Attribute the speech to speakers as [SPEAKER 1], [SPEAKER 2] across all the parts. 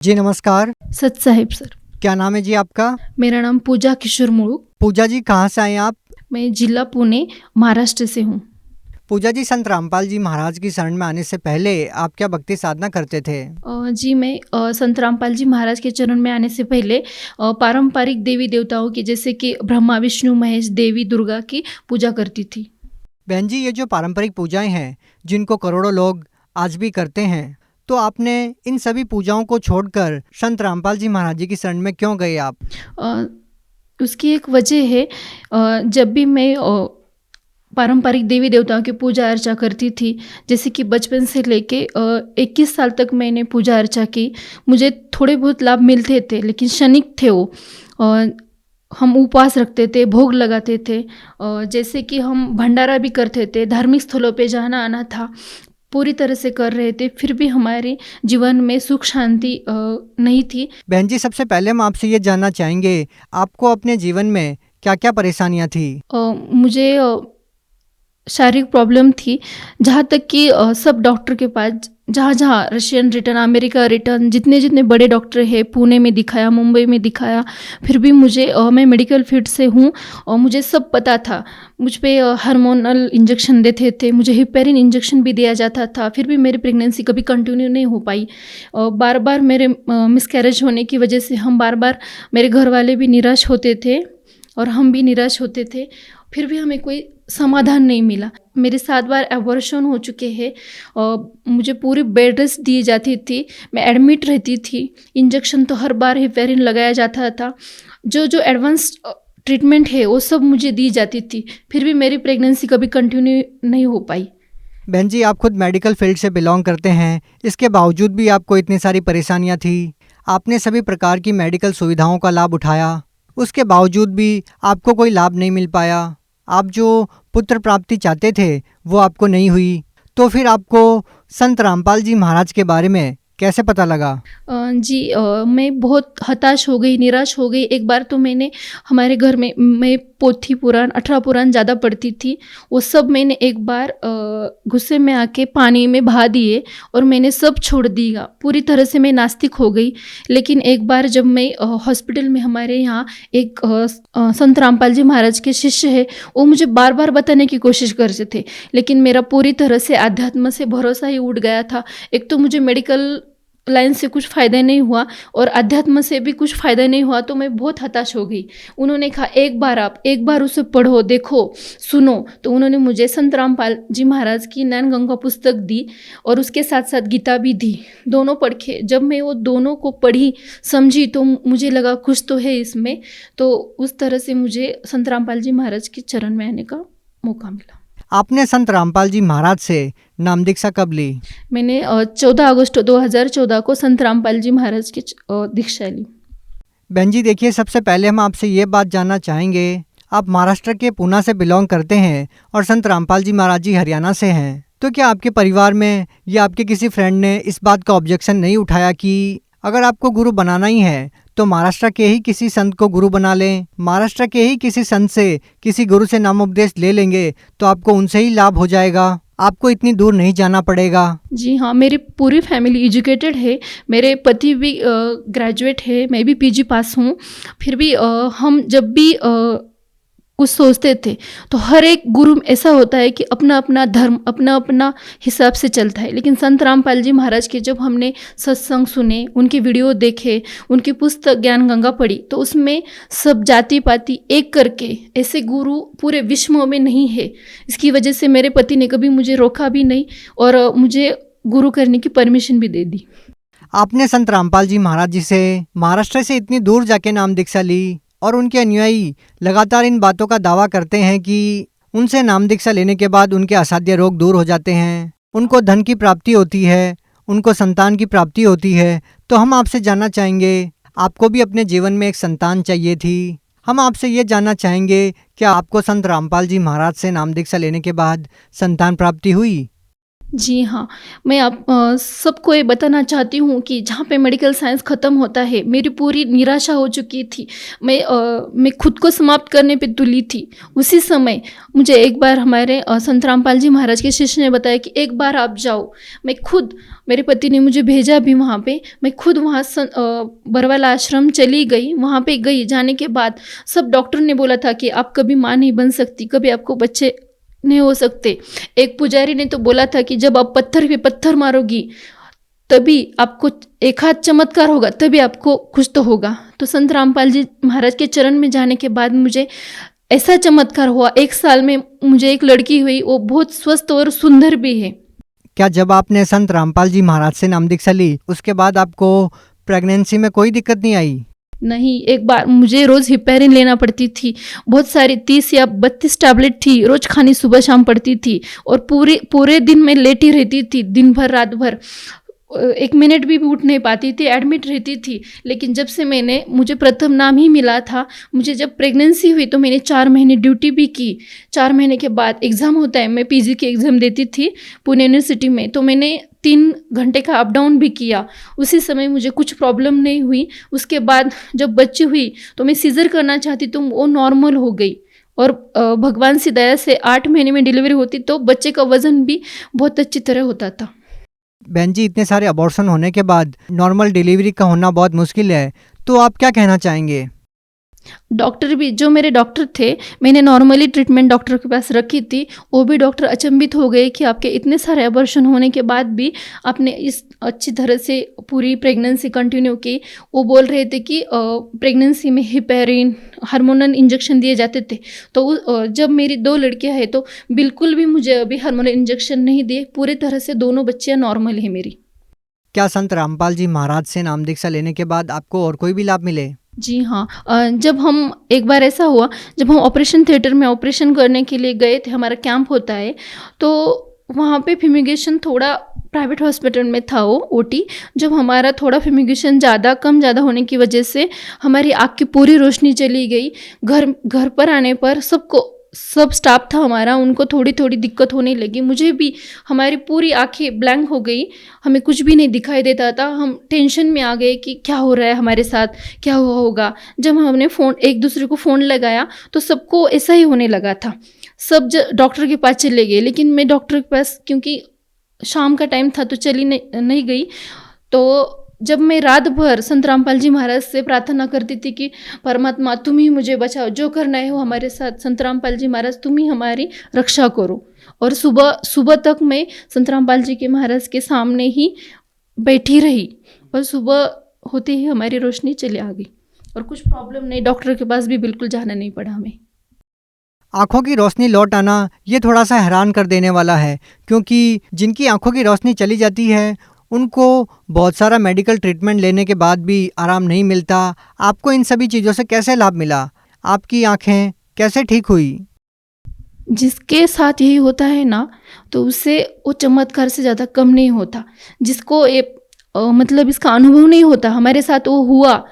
[SPEAKER 1] जी नमस्कार।
[SPEAKER 2] सच साहिब सर।
[SPEAKER 1] क्या नाम है जी आपका?
[SPEAKER 2] मेरा नाम पूजा किशोर मुड़ू।
[SPEAKER 1] पूजा जी कहाँ से आए आप?
[SPEAKER 2] मैं जिला पुणे महाराष्ट्र से हूँ।
[SPEAKER 1] पूजा जी, संत रामपाल जी महाराज की शरण में आने से पहले आप क्या भक्ति साधना करते थे?
[SPEAKER 2] जी मैं संत रामपाल जी महाराज के चरण में आने से पहले पारंपरिक देवी देवताओं की जैसे कि ब्रह्मा विष्णु महेश देवी दुर्गा की पूजा करती थी।
[SPEAKER 1] बहन जी, ये जो पारंपरिक पूजाएं हैं जिनको करोड़ों लोग आज भी करते हैं, तो आपने इन सभी पूजाओं को छोड़कर संत रामपाल जी महाराज जी की शरण में क्यों गए आप?
[SPEAKER 2] अ, उसकी एक वजह है, जब भी मैं पारंपरिक देवी देवताओं की पूजा अर्चा करती थी, जैसे कि बचपन से लेके 21 साल तक मैंने पूजा अर्चा की। मुझे थोड़े बहुत लाभ मिलते थे लेकिन क्षणिक थे वो। अ, हम उपवास रखते थे, भोग लगाते थे, जैसे कि हम भंडारा भी करते थे, धार्मिक स्थलों पे जाना आना था, पूरी तरह से कर रहे थे, फिर भी हमारे जीवन में सुख शांति नहीं थी।
[SPEAKER 1] बहन जी, सबसे पहले हम आपसे ये जानना चाहेंगे, आपको अपने जीवन में क्या क्या परेशानियां थी?
[SPEAKER 2] मुझे शारीरिक प्रॉब्लम थी, जहाँ तक कि सब डॉक्टर के पास जहाँ रशियन रिटर्न, अमेरिका रिटर्न, जितने जितने बड़े डॉक्टर हैं, पुणे में दिखाया, मुंबई में दिखाया, फिर भी मुझे मैं मेडिकल फील्ड से हूँ और मुझे सब पता था। मुझ पे हार्मोनल इंजेक्शन देते थे, मुझे हिपेरिन इंजेक्शन भी दिया जाता था, फिर भी मेरी प्रेगनेंसी कभी कंटिन्यू नहीं हो पाई। बार बार मेरे मिसकैरेज होने की वजह से हम बार बार, मेरे घर वाले भी निराश होते थे और हम भी निराश होते थे, फिर भी हमें कोई समाधान नहीं मिला। मेरे 7 बार एबॉर्शन हो चुके हैं और मुझे पूरी बेड रेस्ट दी जाती थी, मैं एडमिट रहती थी, इंजेक्शन तो हर बार हिपेरिन लगाया जाता था, जो जो एडवांस ट्रीटमेंट है वो सब मुझे दी जाती थी, फिर भी मेरी प्रेगनेंसी कभी कंटिन्यू नहीं हो पाई।
[SPEAKER 1] बहन जी, आप खुद मेडिकल फील्ड से बिलोंग करते हैं, इसके बावजूद भी आपको इतनी सारी परेशानियां थी। आपने सभी प्रकार की मेडिकल सुविधाओं का लाभ उठाया, उसके बावजूद भी आपको कोई लाभ नहीं मिल पाया। आप जो पुत्र प्राप्ति चाहते थे वो आपको नहीं हुई, तो फिर आपको संत रामपाल जी महाराज के बारे में कैसे पता लगा?
[SPEAKER 2] जी, मैं बहुत हताश हो गई, निराश हो गई। एक बार तो मैंने हमारे घर में, मैं पोथी पुराण 18 पुराण ज़्यादा पढ़ती थी, वो सब मैंने एक बार गुस्से में आके पानी में बहा दिए और मैंने सब छोड़ दिया, पूरी तरह से मैं नास्तिक हो गई। लेकिन एक बार जब मैं हॉस्पिटल में, हमारे यहाँ एक संत रामपाल जी महाराज के शिष्य है, वो मुझे बार बार बताने की कोशिश करते थे, लेकिन मेरा पूरी तरह से अध्यात्म से भरोसा ही उठ गया था। एक तो मुझे मेडिकल लाइन से कुछ फ़ायदा नहीं हुआ और अध्यात्म से भी कुछ फ़ायदा नहीं हुआ, तो मैं बहुत हताश हो गई। उन्होंने कहा एक बार उसे पढ़ो, देखो, सुनो। तो उन्होंने मुझे संत रामपाल जी महाराज की नैन गंगा पुस्तक दी और उसके साथ साथ गीता भी दी। दोनों पढ़ के जब मैं वो दोनों को पढ़ी, समझी, तो मुझे लगा कुछ तो है इसमें। तो उस तरह से मुझे संत रामपाल जी महाराज के चरण में आने का मौका मिला।
[SPEAKER 1] आपने संत रामपाल जी महाराज से नाम दीक्षा कब ली?
[SPEAKER 2] मैंने 14 अगस्त 2014 को संत रामपाल जी महाराज की दीक्षा ली।
[SPEAKER 1] बहन जी देखिए, सबसे पहले हम आपसे ये बात जानना चाहेंगे, आप महाराष्ट्र के पूना से बिलोंग करते हैं और संत रामपाल जी महाराज जी हरियाणा से हैं, तो क्या आपके परिवार में या आपके किसी फ्रेंड ने इस बात का ऑब्जेक्शन नहीं उठाया कि अगर आपको गुरु बनाना ही है तो महाराष्ट्र के ही किसी संत को गुरु बना लें, महाराष्ट्र के ही किसी संत से, किसी गुरु से नामोपदेश ले लेंगे तो आपको उनसे ही लाभ हो जाएगा, आपको इतनी दूर नहीं जाना पड़ेगा?
[SPEAKER 2] जी हाँ, मेरी पूरी फैमिली एजुकेटेड है, मेरे पति भी ग्रेजुएट है, मैं भी पीजी पास हूँ, फिर भी हम जब भी कुछ सोचते थे तो हर एक गुरु ऐसा होता है कि अपना अपना धर्म अपना अपना हिसाब से चलता है। लेकिन संत रामपाल जी महाराज के जब हमने सत्संग सुने, उनके वीडियो देखे, उनकी पुस्तक ज्ञान गंगा पढ़ी, तो उसमें सब जाति पाति एक करके ऐसे गुरु पूरे विश्व में नहीं है। इसकी वजह से मेरे पति ने कभी मुझे रोका भी नहीं और मुझे गुरु करने की परमिशन भी दे दी।
[SPEAKER 1] आपने संत रामपाल जी महाराज जी से महाराष्ट्र से इतनी दूर जाके नाम दीक्षा ली और उनके अनुयायी लगातार इन बातों का दावा करते हैं कि उनसे नाम दीक्षा लेने के बाद उनके असाध्य रोग दूर हो जाते हैं, उनको धन की प्राप्ति होती है, उनको संतान की प्राप्ति होती है। तो हम आपसे जानना चाहेंगे, आपको भी अपने जीवन में एक संतान चाहिए थी, हम आपसे ये जानना चाहेंगे क्या आपको संत रामपाल जी महाराज से नाम दीक्षा लेने के बाद संतान प्राप्ति हुई?
[SPEAKER 2] जी हाँ, मैं आप सबको ये बताना चाहती हूँ कि जहाँ पे मेडिकल साइंस ख़त्म होता है, मेरी पूरी निराशा हो चुकी थी। मैं खुद को समाप्त करने पे तुली थी। उसी समय मुझे एक बार हमारे संत रामपाल जी महाराज के शिष्य ने बताया कि एक बार आप जाओ। मैं खुद मेरे पति ने मुझे भेजा भी वहाँ पे। मैं खुद वहाँ बरवाला आश्रम चली गई। वहाँ पे गई, जाने के बाद सब डॉक्टर ने बोला था कि आप कभी माँ नहीं बन सकती, कभी आपको बच्चे नहीं हो सकते। एक पुजारी ने तो बोला था कि जब आप पत्थर पे पत्थर मारोगी तभी आपको एक हाथ चमत्कार होगा, तभी आपको कुछ तो होगा। तो संत रामपाल जी महाराज के चरण में जाने के बाद मुझे ऐसा चमत्कार हुआ। 1 साल में मुझे एक लड़की हुई, वो बहुत स्वस्थ और सुंदर भी है।
[SPEAKER 1] क्या जब आपने संत रामपाल जी महाराज से नाम दीक्षा ली उसके बाद आपको प्रेगनेंसी में कोई दिक्कत नहीं आई?
[SPEAKER 2] नहीं, एक बार मुझे रोज़ हिपैरिन लेना पड़ती थी। बहुत सारी 30 या 32 टैबलेट थी, रोज़ खानी सुबह शाम पड़ती थी और पूरे पूरे दिन मैं लेटी रहती थी, दिन भर रात भर। 1 मिनट भी उठ नहीं पाती थी, एडमिट रहती थी। लेकिन जब से मुझे प्रथम नाम ही मिला था, मुझे जब प्रेगनेंसी हुई तो मैंने 4 महीने ड्यूटी भी की। 4 महीने के बाद एग्ज़ाम होता है, मैं पीजी की एग्ज़ाम देती थी पुणे यूनिवर्सिटी में, तो मैंने 3 घंटे का अप डाउन भी किया। उसी समय मुझे कुछ प्रॉब्लम नहीं हुई। उसके बाद जब बच्ची हुई तो मैं सीज़र करना चाहती तो वो नॉर्मल हो गई और भगवान की दया से 8 महीने में डिलीवरी होती तो बच्चे का वज़न भी बहुत अच्छी तरह होता था।
[SPEAKER 1] बहन जी, इतने सारे अबॉर्शन होने के बाद नॉर्मल डिलीवरी का होना बहुत मुश्किल है, तो आप क्या कहना चाहेंगे?
[SPEAKER 2] डॉक्टर भी, जो मेरे डॉक्टर थे, मैंने नॉर्मली ट्रीटमेंट डॉक्टर के पास रखी थी। वो भी डॉक्टर अचंभित हो गए कि आपके इतने सारे अबॉर्शन होने के बाद भी आपने इस अच्छी तरह से पूरी प्रेगनेंसी कंटिन्यू की। वो बोल रहे थे कि प्रेगनेंसी में हिपैरिन, हार्मोनल इंजेक्शन दिए जाते थे। तो जब मेरी 2 लड़कियां हैं तो बिल्कुल भी मुझे अभी हार्मोनल इंजेक्शन नहीं दिए। पूरी तरह से दोनों बच्चियां नॉर्मल है मेरी।
[SPEAKER 1] क्या संत रामपाल जी महाराज से नाम दीक्षा लेने के बाद आपको और कोई भी लाभ मिले?
[SPEAKER 2] जी हाँ, जब हम एक बार ऐसा हुआ, जब हम ऑपरेशन थिएटर में ऑपरेशन करने के लिए गए थे, हमारा कैंप होता है, तो वहाँ पे फ्यूमिगेशन थोड़ा प्राइवेट हॉस्पिटल में था वो ओटी। जब हमारा थोड़ा फ्यूमिगेशन ज़्यादा होने की वजह से हमारी आँख की पूरी रोशनी चली गई। घर पर आने पर सब स्टाफ था हमारा, उनको थोड़ी थोड़ी दिक्कत होने लगी, मुझे भी। हमारी पूरी आंखें ब्लैंक हो गई, हमें कुछ भी नहीं दिखाई देता था। हम टेंशन में आ गए कि क्या हो रहा है हमारे साथ, क्या हुआ होगा। जब हमने एक दूसरे को फ़ोन लगाया तो सबको ऐसा ही होने लगा था। सब डॉक्टर के पास चले गए, लेकिन मैं डॉक्टर के पास, क्योंकि शाम का टाइम था तो चली नहीं गई। तो जब मैं रात भर संत रामपाल जी महाराज से प्रार्थना करती थी कि परमात्मा तुम ही मुझे बचाओ, जो करना है वो हमारे साथ, संत रामपाल जी महाराज तुम ही हमारी रक्षा करो। और सुबह तक मैं संत रामपाल जी के महाराज के सामने ही बैठी रही और सुबह होते ही हमारी रोशनी चली आ गई और कुछ प्रॉब्लम नहीं, डॉक्टर के पास भी बिल्कुल जाना नहीं पड़ा हमें।
[SPEAKER 1] आँखों की रोशनी लौट आना ये थोड़ा सा हैरान कर देने वाला है, क्योंकि जिनकी आँखों की रोशनी चली जाती है उनको बहुत सारा मेडिकल ट्रीटमेंट लेने के बाद भी आराम नहीं मिलता। आपको इन सभी चीज़ों से कैसे लाभ मिला? आपकी आँखें कैसे ठीक हुई?
[SPEAKER 2] जिसके साथ यही होता है ना, तो उससे वो चमत्कार से ज़्यादा कम नहीं होता। जिसको मतलब इसका अनुभव नहीं होता, हमारे साथ वो हुआ,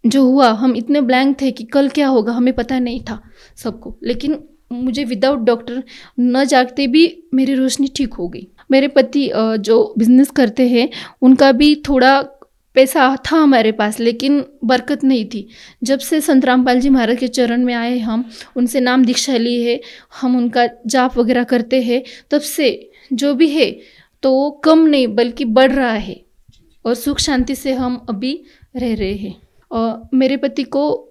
[SPEAKER 2] जो हुआ, हम इतने ब्लैंक थे कि कल क्या होगा हमें पता नहीं था सबको। लेकिन मुझे विदाउट डॉक्टर न जागते भी मेरी रोशनी ठीक हो गई। मेरे पति जो बिज़नेस करते हैं, उनका भी थोड़ा पैसा था हमारे पास, लेकिन बरकत नहीं थी। जब से संत रामपाल जी महाराज के चरण में आए, हम उनसे नाम दीक्षा ली है, हम उनका जाप वगैरह करते हैं, तब से जो भी है तो वो कम नहीं बल्कि बढ़ रहा है और सुख शांति से हम अभी रह रहे हैं। मेरे पति को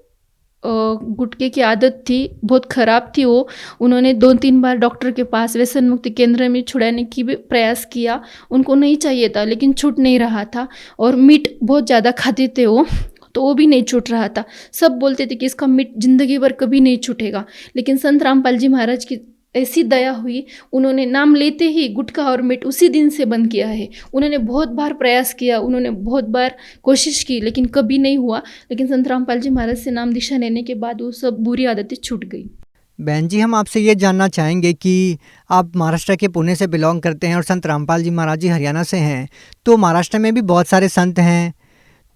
[SPEAKER 2] गुटखे की आदत थी, बहुत ख़राब थी वो। उन्होंने 2-3 बार डॉक्टर के पास व्यसन मुक्ति केंद्र में छुड़ाने की भी प्रयास किया, उनको नहीं चाहिए था लेकिन छूट नहीं रहा था। और मीट बहुत ज़्यादा खाते थे वो, तो वो भी नहीं छूट रहा था। सब बोलते थे कि इसका मीट ज़िंदगी भर कभी नहीं छूटेगा। लेकिन संत रामपाल जी महाराज की ऐसी दया हुई, उन्होंने नाम लेते ही गुटखा और मीट उसी दिन से बंद किया है। उन्होंने बहुत बार प्रयास किया, उन्होंने बहुत बार कोशिश की, लेकिन कभी नहीं हुआ। लेकिन संत रामपाल जी महाराज से नाम दीक्षा लेने के बाद वो सब बुरी आदतें छूट गई।
[SPEAKER 1] बहन जी, हम आपसे ये जानना चाहेंगे कि आप महाराष्ट्र के पुणे से बिलोंग करते हैं और संत रामपाल जी महाराज जी हरियाणा से हैं, तो महाराष्ट्र में भी बहुत सारे संत हैं,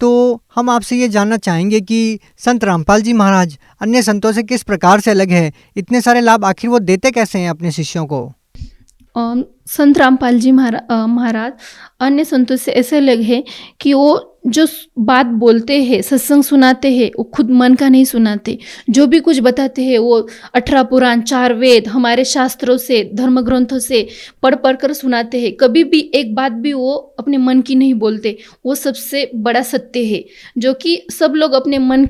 [SPEAKER 1] तो हम आपसे ये जानना चाहेंगे कि संत रामपाल जी महाराज अन्य संतों से किस प्रकार से अलग है? इतने सारे लाभ आखिर वो देते कैसे हैं अपने शिष्यों को?
[SPEAKER 2] संत रामपाल जी महाराज अन्य संतों से ऐसे अलग है कि वो जो बात बोलते हैं, सत्संग सुनाते हैं, वो खुद मन का नहीं सुनाते। जो भी कुछ बताते हैं वो 18 पुराण, 4 वेद, हमारे शास्त्रों से, धर्म ग्रंथों से पढ़ पढ़ कर सुनाते हैं। कभी भी एक बात भी वो अपने मन की नहीं बोलते। वो सबसे बड़ा सत्य है, जो कि सब लोग अपने मन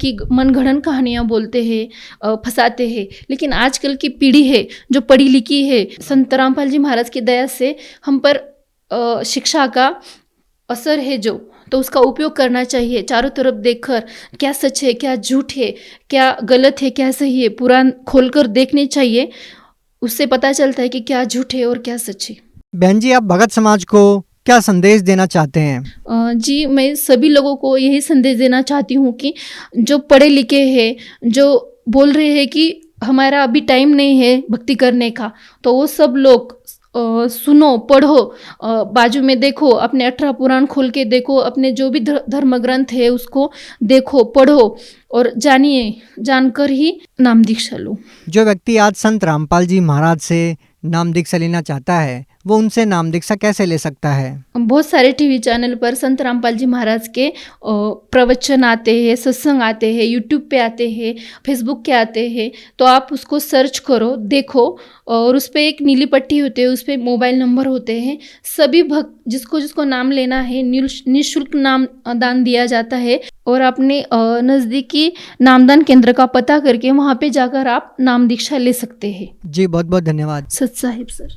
[SPEAKER 2] गढ़ंत कहानियाँ बोलते हैं, फंसाते हैं। लेकिन आजकल की पीढ़ी है जो पढ़ी लिखी है, संत रामपाल जी महाराज की दया से हम पर शिक्षा का असर है जो, तो उसका उपयोग करना चाहिए। चारों तरफ देखकर क्या सच है, क्या झूठ है, क्या गलत है, क्या सही है, पुराण खोलकर देखने चाहिए। उससे पता चलता है कि क्या झूठ है और क्या सच है।
[SPEAKER 1] बहन जी, आप भगत समाज को क्या संदेश देना चाहते हैं?
[SPEAKER 2] जी, मैं सभी लोगों को यही संदेश देना चाहती हूँ कि जो पढ़े लिखे हैं, जो बोल रहे हैं कि हमारा अभी टाइम नहीं है भक्ति करने का, तो वो सब लोग सुनो, पढ़ो, बाजू में देखो, अपने 18 पुराण खोल के देखो, अपने जो भी धर्म ग्रंथ है उसको देखो, पढ़ो और जानिए, जानकर ही नाम दीक्षा लो।
[SPEAKER 1] जो व्यक्ति आज संत रामपाल जी महाराज से नाम दीक्षा लेना चाहता है, वो उनसे नाम दीक्षा कैसे ले सकता है?
[SPEAKER 2] बहुत सारे टीवी चैनल पर संत रामपाल जी महाराज के प्रवचन आते हैं, सत्संग आते हैं, यूट्यूब पे आते हैं, फेसबुक के आते हैं। तो आप उसको सर्च करो, देखो, और उस पर एक नीली पट्टी होती है, उस पर मोबाइल नंबर होते हैं। सभी भक्त जिसको जिसको नाम लेना है निःशुल्क नाम दान दिया जाता है। और अपने नज़दीकी नामदान केंद्र का पता करके वहाँ पे जाकर आप नाम दीक्षा ले सकते हैं।
[SPEAKER 1] जी, बहुत बहुत धन्यवाद।
[SPEAKER 2] सत साहिब सर।